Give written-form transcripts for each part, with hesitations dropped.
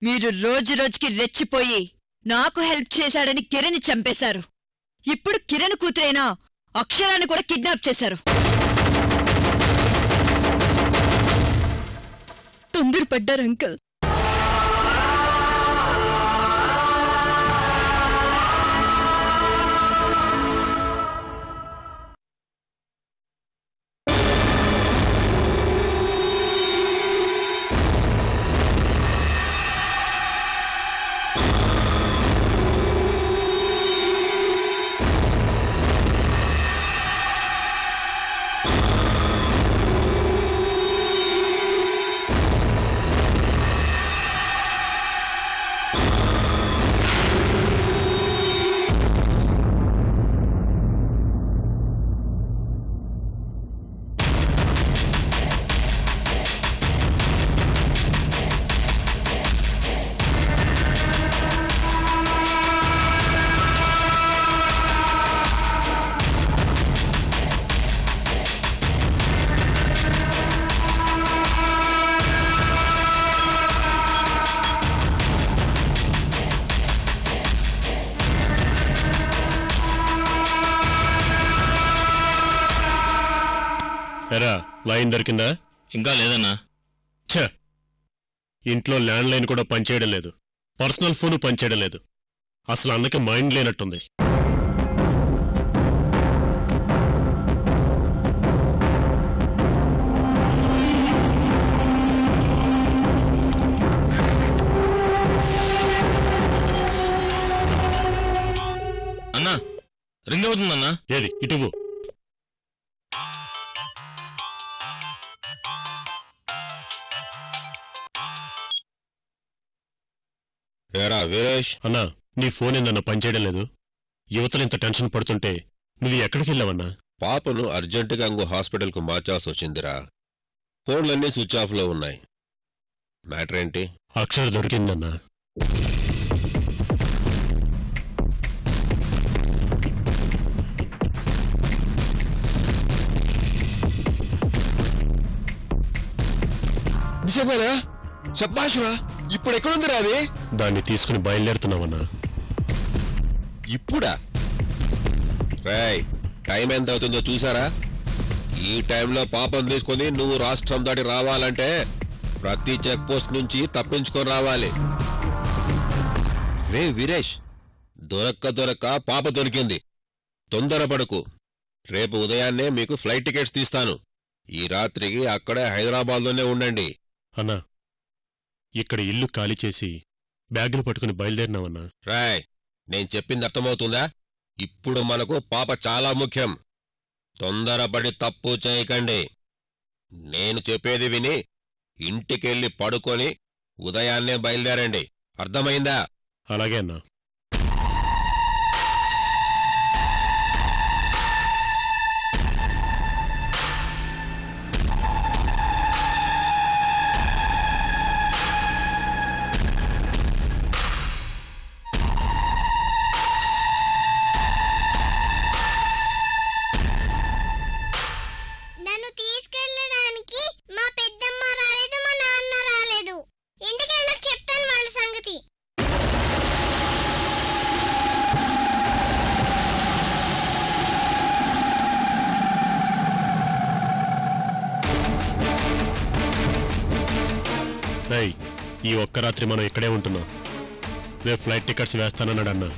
మీరు రోజు రోజుకి రెచ్చిపోయి నాకు హెల్ప్ చేశాడని కిరణ్ చంపేశారు. ఇప్పుడు కిరణ్ కూతురైన అక్షరాన్ని కూడా కిడ్నాప్ చేశారు. తొందరపడ్డారు అంకల్. లైన్ దొరికిందా? ఇంకా లేదన్నా. ఛ, ఇంట్లో ల్యాండ్ లైన్ కూడా పనిచేయడం లేదు, పర్సనల్ ఫోను పనిచేయడం లేదు. అసలు అన్నకి మైండ్ లేనట్టుంది. అన్నా రింగ్ అవుతుందన్నా. ఏది ఇటువు. ఏరా వీరేష్, అన్నా నీ ఫోన్ ఏందన్నా పనిచేయడం లేదు? యువతలు ఇంత టెన్షన్ పడుతుంటే నువ్వు ఎక్కడికి వెళ్ళావన్నా? పాపను అర్జెంటుగా ఇంకో హాస్పిటల్కు మార్చాల్సి వచ్చిందిరా. ఫోన్లన్నీ స్విచ్ ఆఫ్లో ఉన్నాయి. మ్యాటర్ ఏంటి? అక్షర దొరికిందన్నా. నిజమేనా? శబ్బాషురా, ఇప్పుడు ఎక్కడుందిరా అది? దాన్ని తీసుకుని బయలుదేరుతున్నావన్నా. ఇప్పుడా? రేయ్, టైం ఎంత అవుతుందో చూసారా? ఈ టైంలో పాపం తీసుకుని నువ్వు రాష్ట్రం దాటి రావాలంటే ప్రతి చెక్ పోస్ట్ నుంచి తప్పించుకొని రావాలి. రే వీరేష్, దొరక్క పాప దొరికింది. తొందరపడకు. రేపు ఉదయాన్నే మీకు ఫ్లైట్ టికెట్స్ తీస్తాను. ఈ రాత్రికి అక్కడే హైదరాబాద్లోనే ఉండండి. అన్నా, ఇక్కడ ఇల్లు ఖాళీ చేసి బ్యాగులు పట్టుకుని బయలుదేరినావన్నా. రాయ్, నేను చెప్పింది అర్థమవుతుందా? ఇప్పుడు మనకు పాప చాలా ముఖ్యం. తొందరపడి తప్పు చేయకండి. నేను చెప్పేది విని ఇంటికెళ్ళి పడుకొని ఉదయాన్నే బయలుదేరండి. అర్థమైందా? అలాగే అన్నా. ఈ ఒక్క రాత్రి మనం ఇక్కడే ఉంటున్నాం. రేపు ఫ్లైట్ టికెట్స్ వేస్తానన్నాడు అన్నా.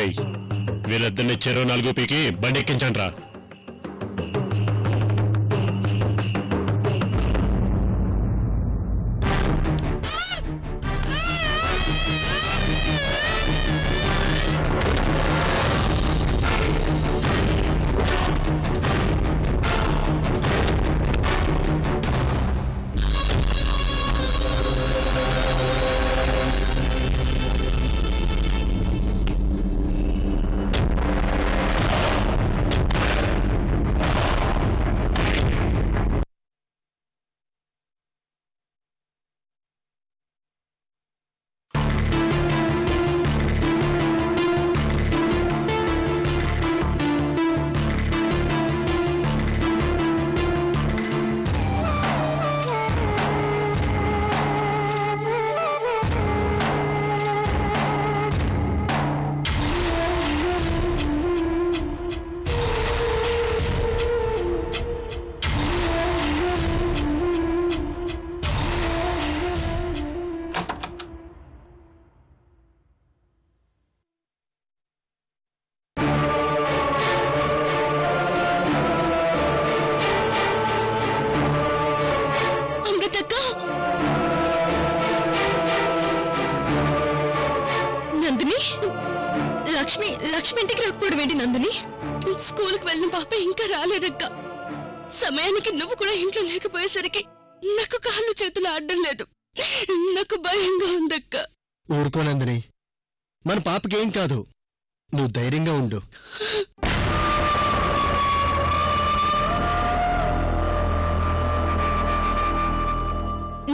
రేయ్, వీళ్ళిద్దరిని చెరువు 4 పీకి బండి ఎక్కించండి రా. లక్ష్మి ఇంటికి రాకపోవడం ఏంటి నందిని? స్కూల్కి వెళ్ళిన పాప ఇంకా రాలేదక్క. సమయానికి నువ్వు కూడా ఇంట్లో లేకపోయేసరికి నాకు కాళ్ళు చేతులు ఆడడం లేదు. నాకు భయంగా ఉందక్క. ఊరుకో నందిని, మన పాపకేం కాదు, నువ్వు ధైర్యంగా ఉండు.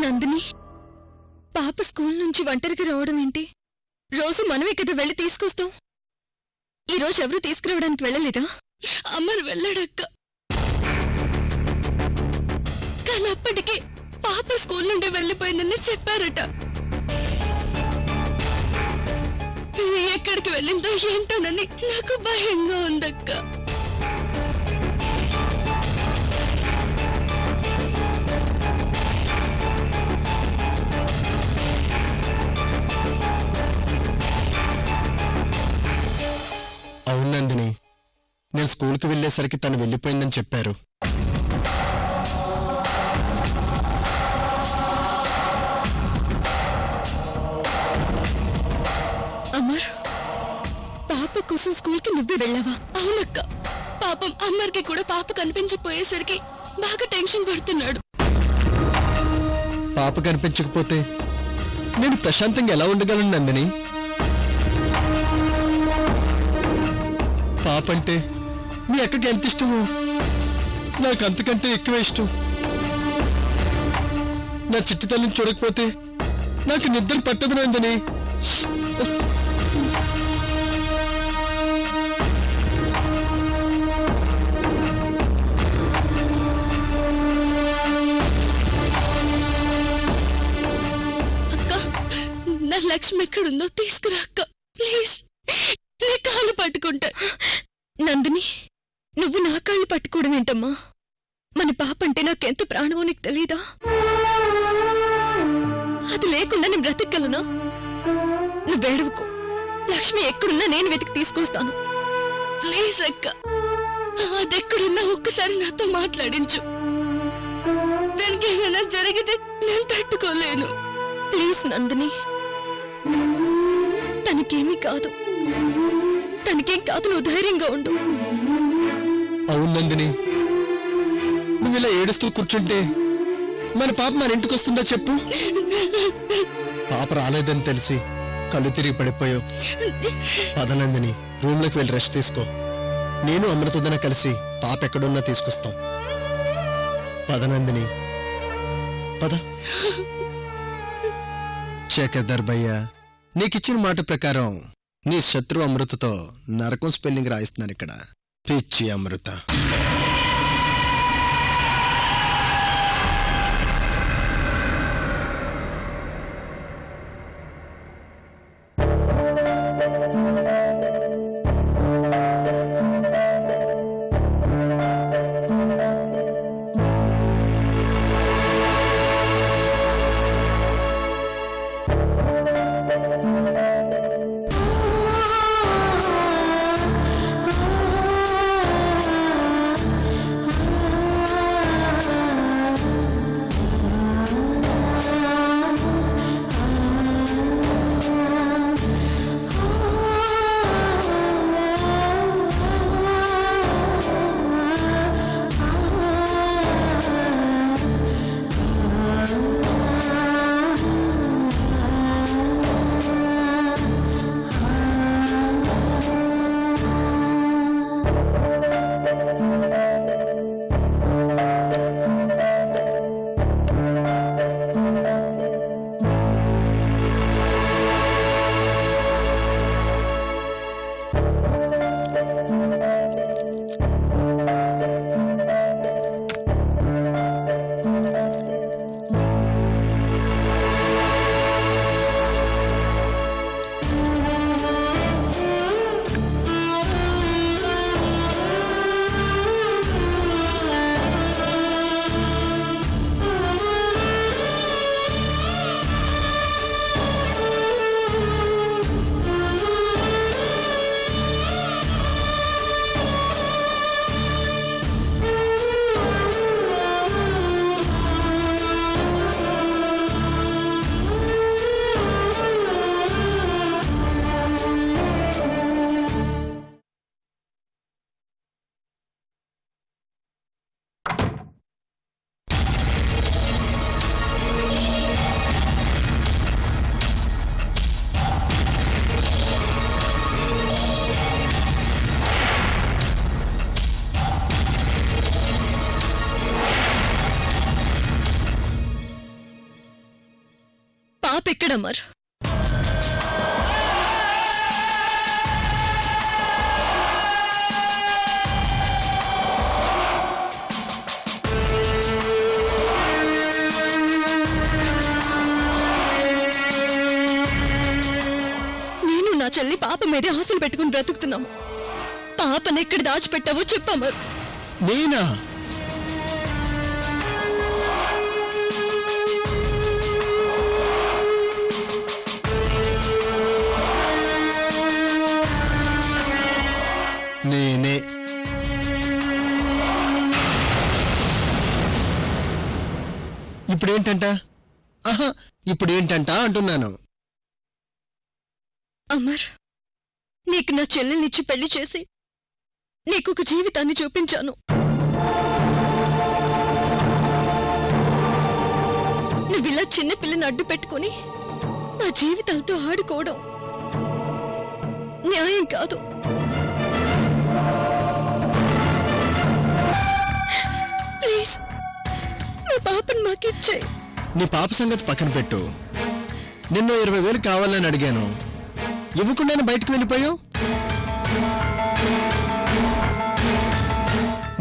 నందిని, పాప స్కూల్ నుంచి ఒంటరిగా రావడం ఏంటి? రోజు మనమే కదా వెళ్ళి తీసుకొస్తాం. ఈ రోజు ఎవరు తీసుకురావడానికి వెళ్ళలేదా? అమ్మరు వెళ్ళాడక్క. కానీ అప్పటికి పాప స్కూల్ నుండి వెళ్ళిపోయిందని చెప్పారట. ఎక్కడికి వెళ్ళిందో ఏంటోనని నాకు భయంగా ఉందక్క. అవును నందిని, నేను స్కూల్కి వెళ్ళేసరికి తను వెళ్ళిపోయిందని చెప్పారు. అమర్, పాప కోసం స్కూల్కి నువ్వే వెళ్ళావా? అవునక్క. పాపం అమ్మర్కి కూడా పాప కనిపించకపోయేసరికి బాగా టెన్షన్ పడుతున్నాడు. పాప కనిపించకపోతే నేను ప్రశాంతంగా ఎలా ఉండగలను నందిని? పాప అంటే మీ అక్కకి ఎంత ఇష్టమో నాకు అంతకంటే ఎక్కువ ఇష్టం. నా చిట్టి తల్లిని చూడకపోతే నాకు నిద్ర పట్టదు నందిని. అక్క, నా లక్ష్మి ఎక్కడుందో తీసుకురా అక్క, ప్లీజ్. నీ కాళ్ళు పట్టుకుంటా. నందిని, నువ్వు నా కాళ్ళు పట్టుకోవడం ఏంటమ్మా? మన పాప అంటే నాకెంత ప్రాణమో నీకు తెలీదా? అది లేకుండా నేను బ్రతకగలనా? నువ్వేడవకు. లక్ష్మి ఎక్కడున్నా నేను వెతికి తీసుకొస్తాను. ప్లీజ్ అక్క, అదెక్కడున్నా ఒక్కసారి నాతో మాట్లాడించు. దానికి ఏమైనా జరిగితే నేను తట్టుకోలేను. ప్లీజ్ నందిని, తనకేమీ కాదు. తనకేం కాదు, నువ్వు ధైర్యంగా ఉండు. అవును నందిని, నువ్వు ఇలా ఏడుస్తూ కూర్చుంటే మన పాప మన ఇంటికి వస్తుందా చెప్పు? పాప రాలేదని తెలిసి కళ్ళు తిరిగి పడిపోయావు. పద నందిని, రూమ్లోకి వెళ్ళి రెస్ట్ తీసుకో. నేను అమృతదన కలిసి పాప ఎక్కడున్నా తీసుకొస్తాం. పద నందిని, పద. శేఖర్ భయ్య, నీకిచ్చిన మాట ప్రకారం నీ శత్రు అమృతతో నరకం స్పెల్లింగ్ రాయిస్తున్నాను ఇక్కడ. పిచ్చి అమృత. అమర్. నేను నా చెల్లి పాప మీదే ఆశలు పెట్టుకుని బ్రతుకుతున్నాము. పాపను ఎక్కడ దాచిపెట్టావో చెప్పమర్. నేనా? నేనే. ఇప్పుడేంటంట? ఆహా, ఇప్పుడేంటంట అంటున్నాను. అమర్, నీకు నా చెల్లెల్నిచ్చి పెళ్లి చేసి నీకొక జీవితాన్ని చూపించాను. నువ్విలా చిన్న పిల్లని అడ్డు పెట్టుకుని మా జీవితాలతో ఆడుకోవడం న్యాయం కాదు. ప్లీజ్, నా పాపను మాకిచ్చాయి. నీ పాప సంగతి పక్కన పెట్టు. నిన్ను 20,000 కావాలని అడిగాను, ఇవ్వకుండానే బయటకు వెళ్ళిపోయావు.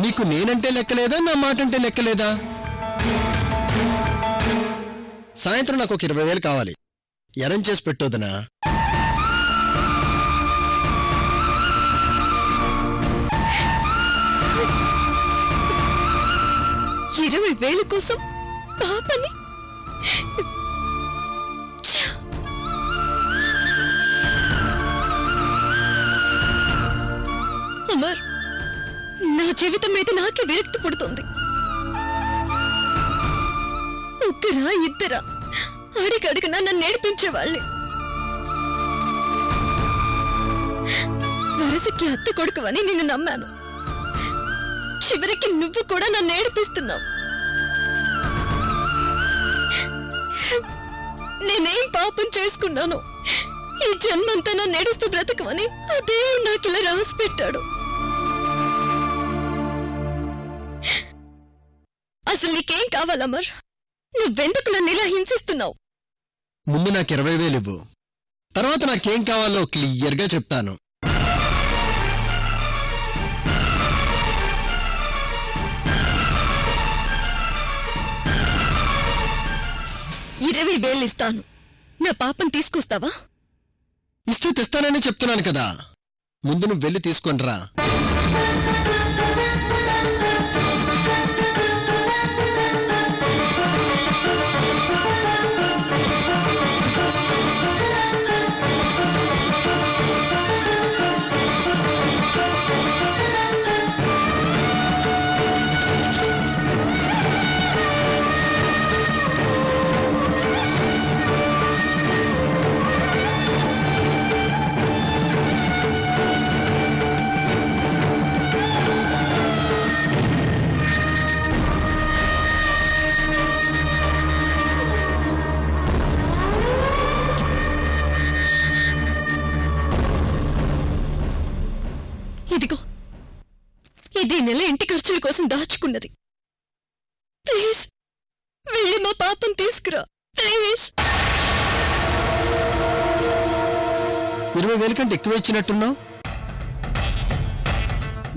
నీకు నేనంటే లెక్కలేదా, నా మాట అంటే లెక్కలేదా? సాయంత్రం నాకు ఒక 20,000 కావాలి. అరేంజ్ చేసి పెట్టొద్దునా? 20,000 కోసం పాపని? అమర్, నా జీవితం మీద నాకే విరక్తి పుడుతుంది. ఒక్కరా ఇద్దరా అడిగడుగునా నన్ను నేర్పించేవాళ్ళే. వరసకి అత్త కొడుకువని నిన్ను నమ్మాను. చివరికి నువ్వు కూడా నన్ను ఏడిపిస్తున్నావు. నేనేం పాపం చేసుకున్నాను? ఈ జన్మంతా నన్ను ఏడుస్తూ బ్రతకమని ఆ దేవుడు నాకిలా రాసి పెట్టాడు. అసలు నీకేం కావాలమర్? నువ్వెందుకు నన్ను ఇలా హింసిస్తున్నావు? ముందు నాకు 20,000 ఇవ్వు, తర్వాత నాకేం కావాలో క్లియర్గా చెప్తాను. 20,000 ఇస్తాను. నా పాపం తీసుకొస్తావా? ఇస్తే తెస్తానని చెప్తున్నాను కదా. ముందు నువ్వు వెళ్ళి తీసుకొనిరా. ఇదిగో, ఇది నెల ఇంటి ఖర్చుల కోసం దాచుకున్నది. ప్లీజ్ వెళ్ళి మా పాపం తీసుకురా. ప్లీజ్. 20,000 కంటే ఎక్కువ ఇచ్చినట్టున్నావు.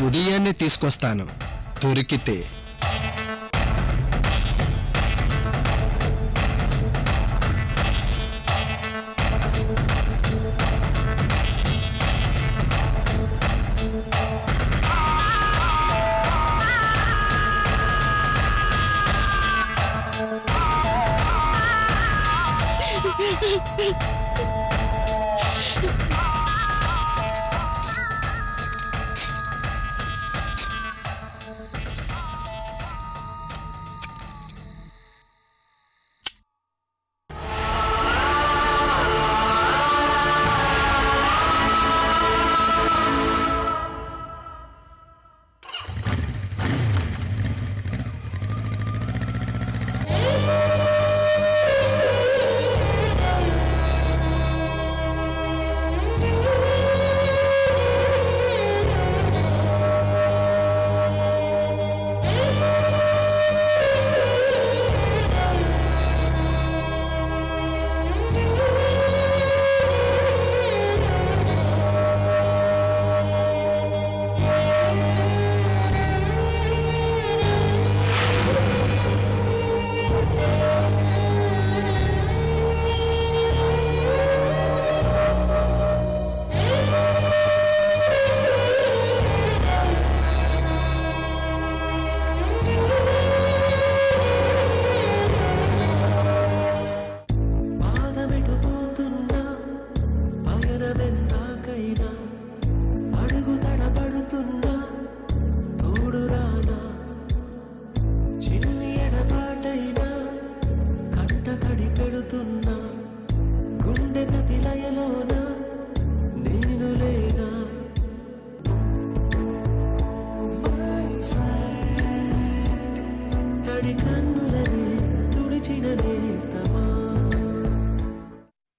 ఉదయాన్నే తీసుకొస్తాను దొరికితే.